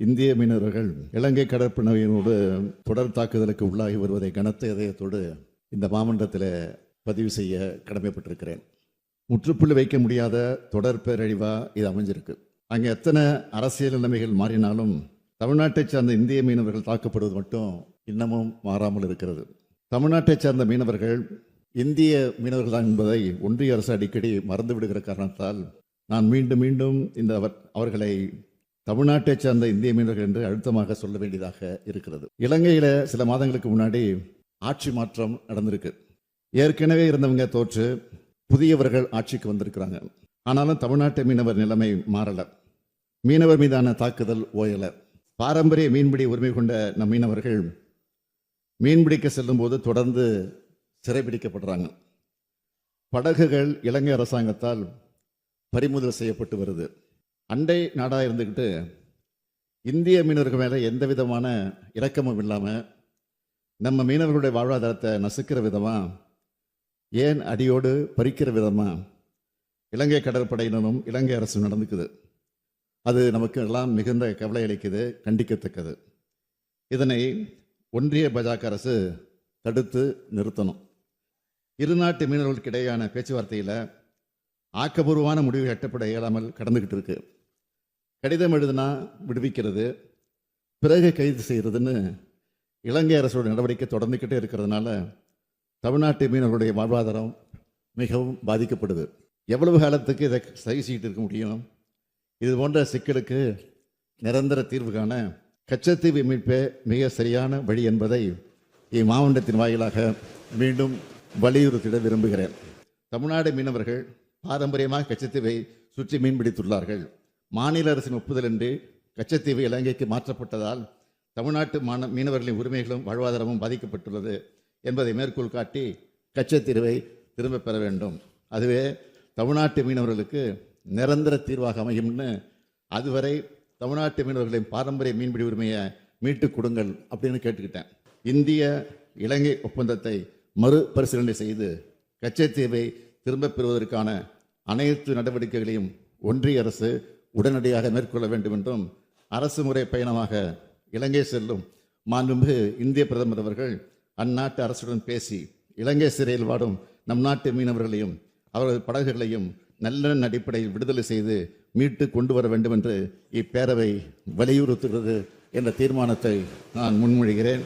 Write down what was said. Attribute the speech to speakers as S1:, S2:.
S1: இந்திய மீனவர்கள் இலங்கை கடற்படையினோடு தொடர் தாக்குதலுக்கு உள்ளாகி வருவதை கனத்த இதயத்தோடு இந்த மாமன்றத்தில் பதிவு செய்ய கடமைப்பட்டிருக்கிறேன். முற்றுப்புள்ளி வைக்க முடியாத தொடர் பேரழிவா இது அமைஞ்சிருக்கு. அங்கே எத்தனை அரசியல் நிலைமைகள் மாறினாலும் தமிழ்நாட்டை சார்ந்த இந்திய மீனவர்கள் தாக்கப்படுவது மட்டும் இன்னமும் மாறாமல் இருக்கிறது. தமிழ்நாட்டை சார்ந்த மீனவர்கள் இந்திய மீனவர்கள் தான் என்பதை ஒன்றிய அரசு அடிக்கடி மறந்து விடுகிற காரணத்தால் நான் மீண்டும் மீண்டும் அவர்களை தமிழ்நாட்டை சார்ந்த இந்திய மீனவர்கள் என்று அழுத்தமாக சொல்ல வேண்டியதாக இருக்கிறது. இலங்கையில் சில மாதங்களுக்கு முன்னாடி ஆட்சி மாற்றம் நடந்திருக்கு. ஏற்கனவே இருந்தவங்க தோற்று புதியவர்கள் ஆட்சிக்கு வந்திருக்கிறாங்க. ஆனாலும் தமிழ்நாட்டு மீனவர் நிலைமை மாறலை. மீனவர் மீதான தாக்குதல் ஓயலை. பாரம்பரிய மீன்பிடி உரிமை கொண்ட நம் மீனவர்கள் மீன்பிடிக்க செல்லும் போது தொடர்ந்து சிறைபிடிக்கப்படுறாங்க. படகுகள் இலங்கை அரசாங்கத்தால் பறிமுதல் செய்யப்பட்டு வருது. அண்டை நாடாக இருந்துக்கிட்டு இந்திய மீனவர்கள் மேலே எந்த விதமான இரக்கமும் இல்லாமல் நம்ம மீனவர்களுடைய வாழ்வாதாரத்தை நசுக்கிற விதமாக, ஏன் அடியோடு பறிக்கிற விதமாக இலங்கை கடற்படையினரும் இலங்கை அரசும் நடந்துக்குது. அது நமக்கு எல்லாம் மிகுந்த கவலை அளிக்குது, கண்டிக்கத்தக்கது. இதனை ஒன்றிய பாஜக அரசு தடுத்து நிறுத்தணும். இரு நாட்டு மீனவர்களுக்கு இடையேயான பேச்சுவார்த்தையில் ஆக்கப்பூர்வமான முடிவு எட்டப்பட இயலாமல் கடந்துக்கிட்டு இருக்கு. கடிதம் எழுதுனா விடுவிக்கிறது, பிறகு கைது செய்கிறதுன்னு இலங்கை அரசோட நடவடிக்கை தொடர்ந்துக்கிட்டே இருக்கிறதுனால தமிழ்நாட்டு மீனவர்களுடைய வாழ்வாதாரம் மிகவும் பாதிக்கப்படுது. எவ்வளவு காலத்துக்கு இதை சரி செய்யிட்டு இருக்க முடியும்? இது போன்ற சிக்கலுக்கு நிரந்தர தீர்வு காண கச்சத்தீவு மீட்பே மிக சரியான வழி என்பதை இம்மாவட்டத்தின் வாயிலாக மீண்டும் வலியுறுத்திட விரும்புகிறேன். தமிழ்நாடு மீனவர்கள் பாரம்பரியமாக கச்சத்தீவை சுற்றி மீன்பிடித்துள்ளார்கள். மாநில அரசின் ஒப்புதலின்றி கச்சத்தீவு இலங்கைக்கு மாற்றப்பட்டதால் தமிழ்நாட்டு மீனவர்களின் உரிமைகளும் வாழ்வாதாரமும் பாதிக்கப்பட்டுள்ளது என்பதை மேற்கோள் காட்டி கச்சத்தீவை திரும்ப பெற வேண்டும். அதுவே தமிழ்நாட்டு மீனவர்களுக்கு நிரந்தர தீர்வாக அமையும்னு, அதுவரை தமிழ்நாட்டு மீனவர்களின் பாரம்பரிய மீன்பிடி உரிமையை மீட்டுக் கொடுங்கள் அப்படின்னு கேட்டுக்கிட்டேன். இந்திய இலங்கை ஒப்பந்தத்தை மறுபரிசீலனை செய்து கச்சத்தீவை திரும்பப் பெறுவதற்கான அனைத்து நடவடிக்கைகளையும் ஒன்றிய அரசு உடனடியாக மேற்கொள்ள வேண்டும் என்றும், அரசு முறை பயணமாக இலங்கை செல்லும் மாண்புமிகு இந்திய பிரதமர் அவர்கள் அந்நாட்டு அரசுடன் பேசி இலங்கை சிறையில் வாடும் நம் நாட்டு மீனவர்களையும் அவரது படகுகளையும் நல்லெண்ண அடிப்படையில் விடுதலை செய்து மீட்டு கொண்டு வர வேண்டும் என்று இப்பேரவை வலியுறுத்துகிறது என்ற தீர்மானத்தை நான் முன்மொழிகிறேன்.